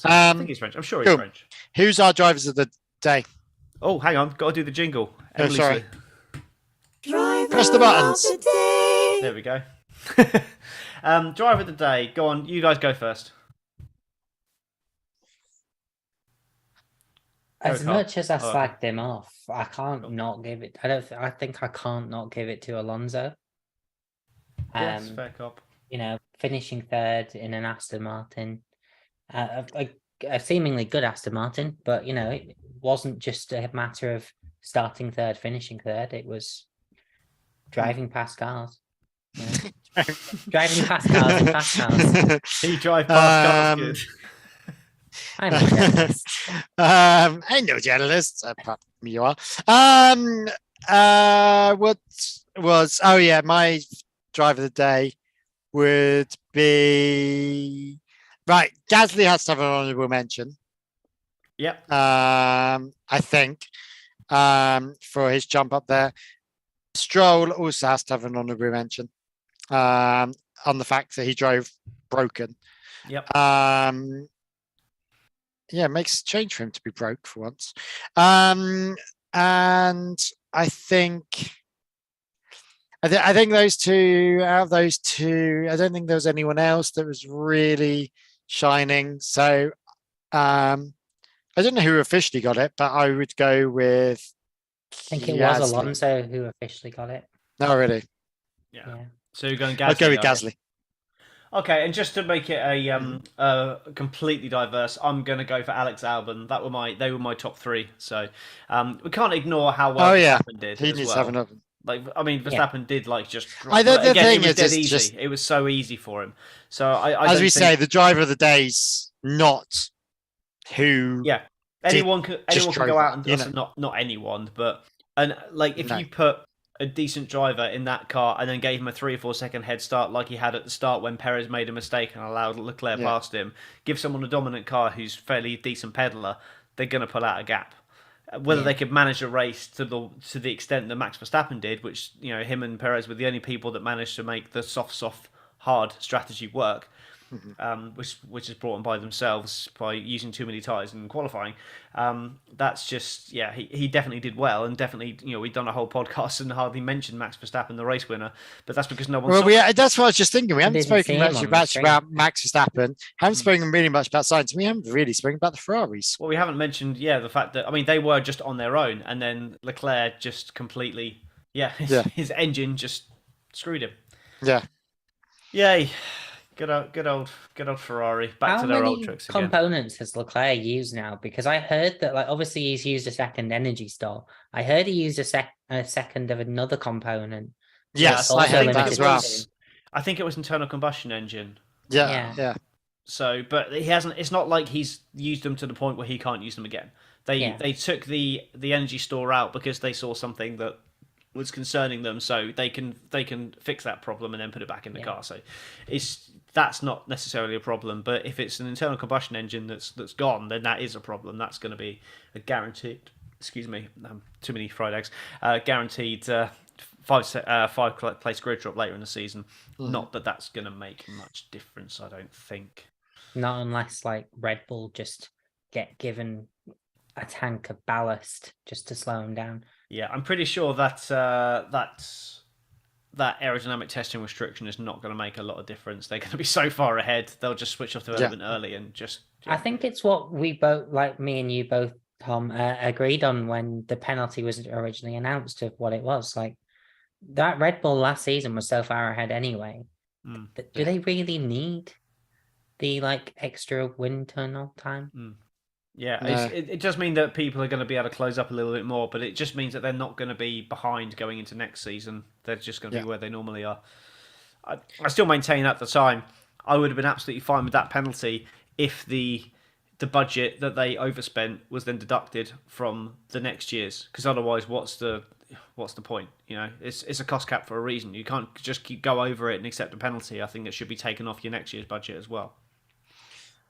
I think he's French. I'm sure he's cool. French. Who's our drivers of the day? Oh, hang on. Got to do the jingle. Oh, sorry. Driver Press the buttons. of the day. There we go. Driver of the day. Go on. You guys go first. As Carl. much as I Oh, slagged him off, I can't not give it. I think I can't not give it to Alonso. Yes, fair cop. Finishing third in an Aston Martin, a seemingly good Aston Martin, but it wasn't just a matter of starting third, finishing third. It was driving past cars. Driving past cars and fast cars. He drive past cars. Good. I'm a journalist. I'm no journalist. Apart from you are. What was? Oh yeah, my driver of the day would be right. Gasly has to have an honourable mention. Yep. I think for his jump up there. Stroll also has to have an honourable mention on the fact that he drove broken. Yep. Yeah, it makes a change for him to be broke for once. And I think those two, out of those two, I don't think there was anyone else that was really shining. So I don't know who officially got it, but I would go with. I think it was Alonso who officially got it. No, really. Yeah. So you're going Gasly. I'd go with Gasly. Okay, and just to make it a completely diverse, I'm going to go for Alex Albon. They were my top three. So we can't ignore how well Verstappen did. He as needs well. to have another. Verstappen did just. The thing it was dead is, easy. just, it was so easy for him. So as we say, the driver of the day's not who. Yeah, anyone can go out and not anyone, but if you put a decent driver in that car and then gave him a 3 or 4 second head start like he had at the start when Perez made a mistake and allowed Leclerc past him, give someone a dominant car who's fairly decent peddler, they're going to pull out a gap. Whether they could manage a race to the extent that Max Verstappen did, which him and Perez were the only people that managed to make the soft, hard strategy work, which is brought on by themselves by using too many tyres in qualifying. That's just he definitely did well, and definitely we've done a whole podcast and hardly mentioned Max Verstappen, the race winner, but that's because no one. That's what I was just thinking. We haven't spoken much about Max Verstappen. Haven't spoken really much about Sainz. We haven't really spoken about the Ferraris. Well, we haven't mentioned the fact that they were just on their own, and then Leclerc just completely his engine just screwed him. Yeah. Yay. Good old Ferrari. Back to their old tricks again. How many components has Leclerc used now? Because I heard that, obviously he's used a second energy store. I heard he used a second of another component. Yes, I heard that as well. I think it was internal combustion engine. Yeah. So, but he hasn't. It's not like he's used them to the point where he can't use them again. They took the energy store out because they saw something that was concerning them, so they can fix that problem and then put it back in the car. So that's not necessarily a problem, but if it's an internal combustion engine that's gone, then that is a problem. That's going to be a guaranteed. Excuse me, too many fried eggs. Guaranteed 5 place grid drop later in the season. Not that that's going to make much difference, I don't think. Not unless Red Bull just get given a tank of ballast just to slow them down. Yeah, I'm pretty sure that that aerodynamic testing restriction is not going to make a lot of difference. They're going to be so far ahead, they'll just switch off development early and just. I think it's what we both, me and you both, Tom, agreed on when the penalty was originally announced of what it was. That Red Bull last season was so far ahead anyway. Do they really need the extra wind tunnel time? Yeah, No. it does mean that people are going to be able to close up a little bit more, but it just means that they're not going to be behind going into next season. They're just going to be where they normally are. I still maintain at the time, I would have been absolutely fine with that penalty if the budget that they overspent was then deducted from the next year's. Because otherwise, what's the point? You know, it's a cost cap for a reason. You can't just go over it and accept a penalty. I think it should be taken off your next year's budget as well.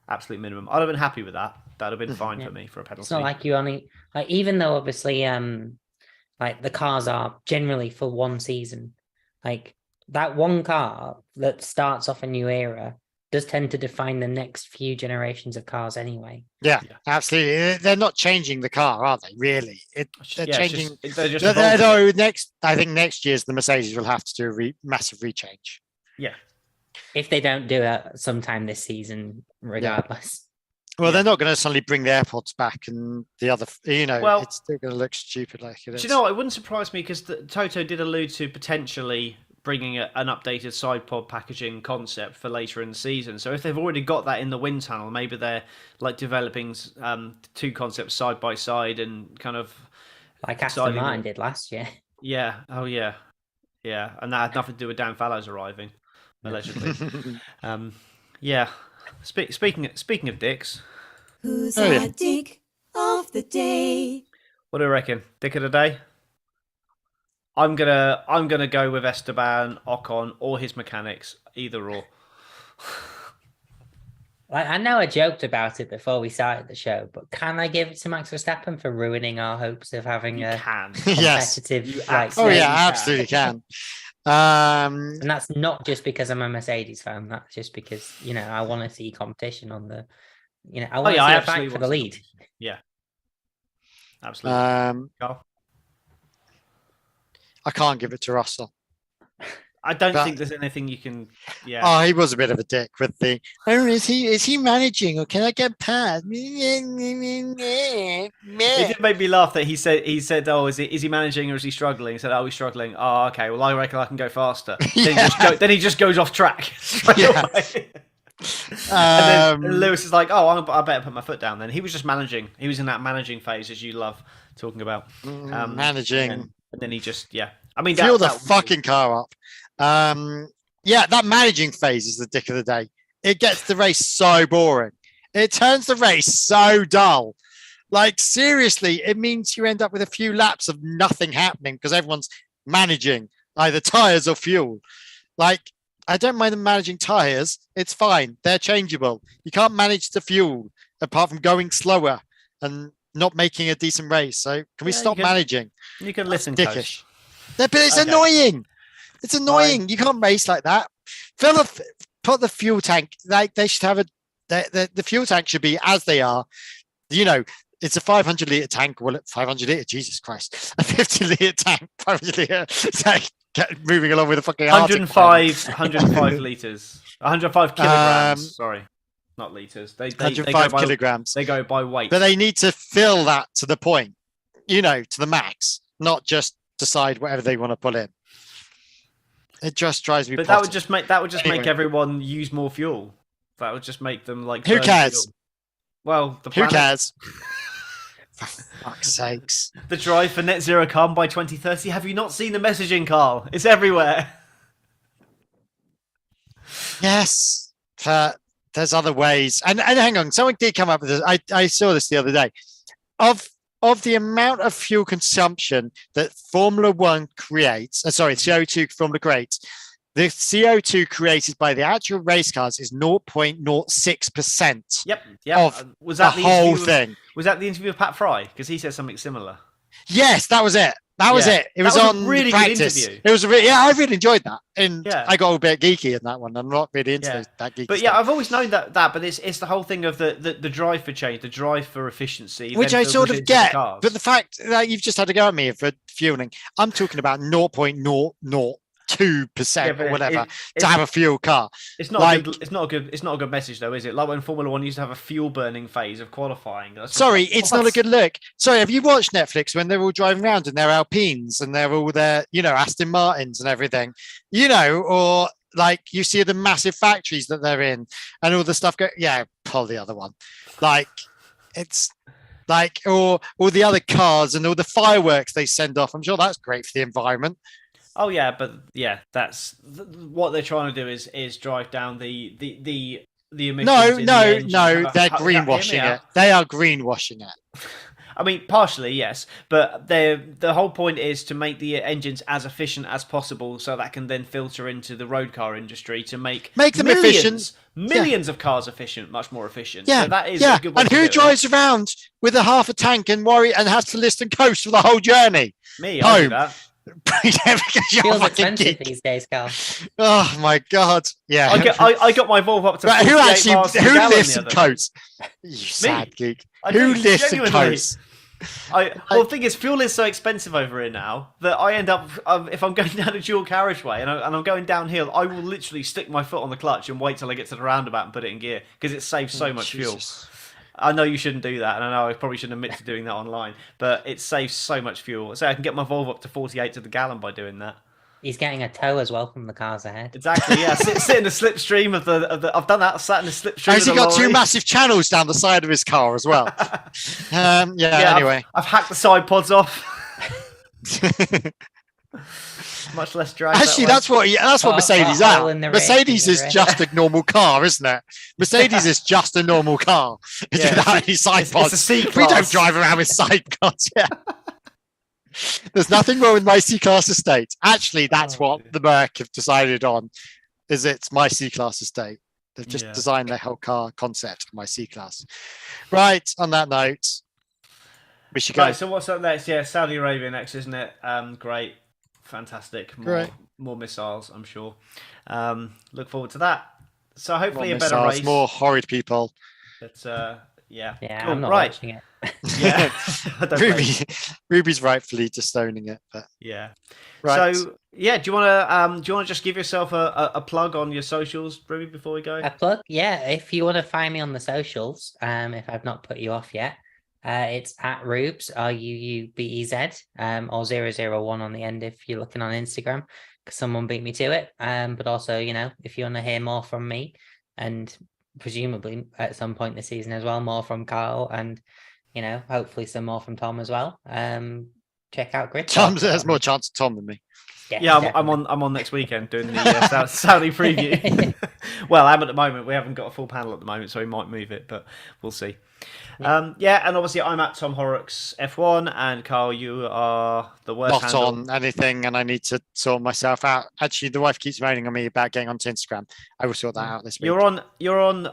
Absolute minimum. I'd have been happy with that. That'd have been fine for me for a penalty. It's not like you only like, even though obviously like the cars are generally for one season, like that one car that starts off a new era does tend to define the next few generations of cars anyway. Yeah, absolutely. They're not changing the car, are they? Really? They're changing. They're just Though I think next year's the Mercedes will have to do a massive rechange. Yeah. If they don't do it sometime this season, regardless. Well, they're not going to suddenly bring the AirPods back and the other, Well, it's still going to look stupid like it is. Do you know what? It wouldn't surprise me because Toto did allude to potentially bringing an updated side pod packaging concept for later in the season. So if they've already got that in the wind tunnel, maybe they're like developing two concepts side by side and kind of like Aston Martin did last year. Yeah. Oh yeah. Yeah. And that had nothing to do with Dan Fallows arriving, allegedly. Yeah. Speaking of dicks. Who's our dick of the day? What do you reckon? Dick of the day? I'm gonna go with Esteban Ocon or his mechanics, either or. Like, I know I joked about it before we started the show, but can I give it to Max Verstappen for ruining our hopes of having a competitive? Yes. Oh yeah, absolutely can. And that's not just because I'm a Mercedes fan. That's just because I want to see competition on the. I want to see a fight for the lead. Yeah, absolutely. I can't give it to Russell. I don't think there's anything you can. Yeah. Oh, he was a bit of a dick with the. Oh, is he managing or can I get past? It did make me laugh that he said, oh, is he managing or is he struggling? He said, oh, he's struggling. Oh, okay. Well, I reckon I can go faster. Then he just goes off track. And then Lewis is like, oh, I better put my foot down. Then he was just managing. He was in that managing phase, as you love talking about. Managing. And then he just, I mean, fuel the fucking car up. That managing phase is the dick of the day. It gets the race so boring. It turns the race so dull. Like, seriously, it means you end up with a few laps of nothing happening because everyone's managing either tires or fuel. Like, I don't mind them managing tires. It's fine. They're changeable. You can't manage the fuel apart from going slower and not making a decent race. So can we stop managing? You can listen, dickish. But it's annoying. It's annoying. Fine. You can't race like that. Put the fuel tank. Like they should have the fuel tank should be as they are. It's a 500 litre tank. Well, 500 litre. Jesus Christ, a 50 litre tank. 500 litre tank. Moving along with a fucking 105 litres. 105 kilograms. Sorry. Not litres. They 105 kilograms. They go by weight. But they need to fill that to the point, to the max, not just decide whatever they want to put in. It just drives me. But that would just make everyone use more fuel. That would just make them like. Who cares? Fuel. Well, who cares? For fuck's sakes! The drive for net zero carbon by 2030. Have you not seen the messaging, Carl? It's everywhere. Yes, there's other ways. And hang on, someone did come up with this. I saw this the other day. Of the amount of fuel consumption that Formula One creates, CO2 Formula creates, the CO2 created by the actual race cars is 0.06%. Yep. Of was that the whole thing? Was that the interview with Pat Fry? Because he said something similar. Yes, that was it. That was it. It was on really practice. Good interview. It was I really enjoyed that, and I got a bit geeky in that one. I'm not really into that geeky. But stuff. I've always known that. But it's the whole thing of the drive for change, the drive for efficiency, which I sort of get. But the fact that you've just had to go at me for fueling, I'm talking about 0.002% or whatever to have a fuel car. It's not it's not a good message though, is it? Like when Formula One used to have a fuel burning phase of qualifying. It's not a good look. Sorry, have you watched Netflix when they're all driving around in their Alpines and they're all their, Aston Martins and everything, or like you see the massive factories that they're in and all the stuff pull the other one. Like It's like, or all the other cars and all the fireworks they send off. I'm sure that's great for the environment. Oh yeah, but yeah, that's what they're trying to do is drive down the emissions. No, in the no, engine. no, they're Hear me greenwashing out. it. They are greenwashing it. I mean, partially, yes, but the whole point is to make the engines as efficient as possible, so that can then filter into the road car industry to make them efficient. millions of cars efficient, much more efficient. Yeah, So that is a good way and to who do it. drives around with a half a tank and has to list and coast for the whole journey? Me, I do Home. that. Because you're Feels a fucking expensive geek. these days, Carl. Oh my god! Yeah. I got my Volvo up to Right, 48 miles to the who gallon lifts the and other day. coats? You sad geek. I Who do, lifts and genuinely. coats? Well, the thing is, fuel is so expensive over here now that I end up, if I'm going down a dual carriageway and I'm going downhill, I will literally stick my foot on the clutch and wait till I get to the roundabout and put it in gear because it saves so much fuel. I know you shouldn't do that, and I know I probably shouldn't admit to doing that online, but it saves so much fuel. So I can get my Volvo up to 48 to the gallon by doing that. He's getting a tow as well from the cars ahead. Exactly, yeah. sit in the slipstream of the. I've done that. I sat in the slipstream. Has he of the got two lorry. massive channels down the side of his car as well? Anyway. I've hacked the side pods off. Much less drag. Actually, that way. that's what Mercedes hole are. in the Mercedes rear, is in the just a normal car, isn't it? Mercedes is just a normal car. Yeah, without any side it's pods. a C We don't class. drive around with side pods. Yeah. There's nothing wrong with my C-Class estate. Actually, that's what the Merc have decided on. Is it's my C-Class estate. They've just designed their whole car concept, my C-Class. Right. On that note, we should go. Right, so what's up next? Yeah, Saudi Arabia next, isn't it? Great, fantastic. More missiles, I'm sure. Look forward to that. So hopefully a better race. More horrid people. But yeah. Yeah, Cool, I'm not right. watching it. Yeah. I don't blame you. Ruby's rightfully disowning it, but Yeah. right. So yeah, do you want to just give yourself a plug on your socials, Ruby, before we go? A plug? Yeah, if you want to find me on the socials, if I've not put you off yet, it's at Rubes, RUUBEZ, or 001 on the end if you're looking on Instagram, because someone beat me to it. But also, if you want to hear more from me, and presumably at some point this season as well, more from Carl, and hopefully some more from Tom as well. Check out Grid. Tom has more chance of Tom than me. Yeah, I'm on next weekend doing the Saudi preview. Well, I'm at the moment. We haven't got a full panel at the moment, so we might move it, but we'll see. And obviously I'm at Tom Horrocks F1, and Carl, you are the worst. Not handle. on anything, and I need to sort myself out. Actually, the wife keeps moaning on me about getting onto Instagram. I will sort that out this week. You're on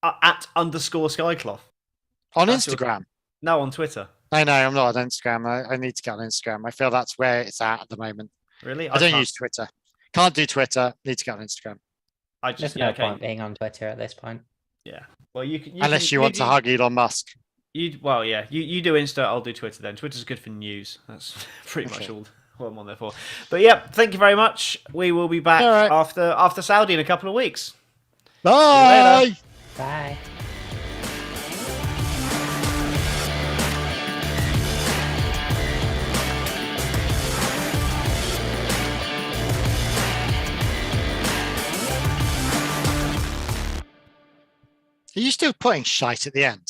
at _Skycloth On That's Instagram. No, on Twitter. I know, I'm not on Instagram. I need to get on Instagram. I feel that's where it's at the moment. Really? I don't can't- use Twitter. Can't do Twitter. Need to get on Instagram. I just There's no point being on Twitter at this point. Yeah. Well, you can. Unless you want to hug Elon Musk. You do Insta. I'll do Twitter then. Twitter's good for news. That's pretty much all I'm on there for. But yeah, thank you very much. We will be back All right. after Saudi in a couple of weeks. Bye. Bye. Are you still putting shite at the end?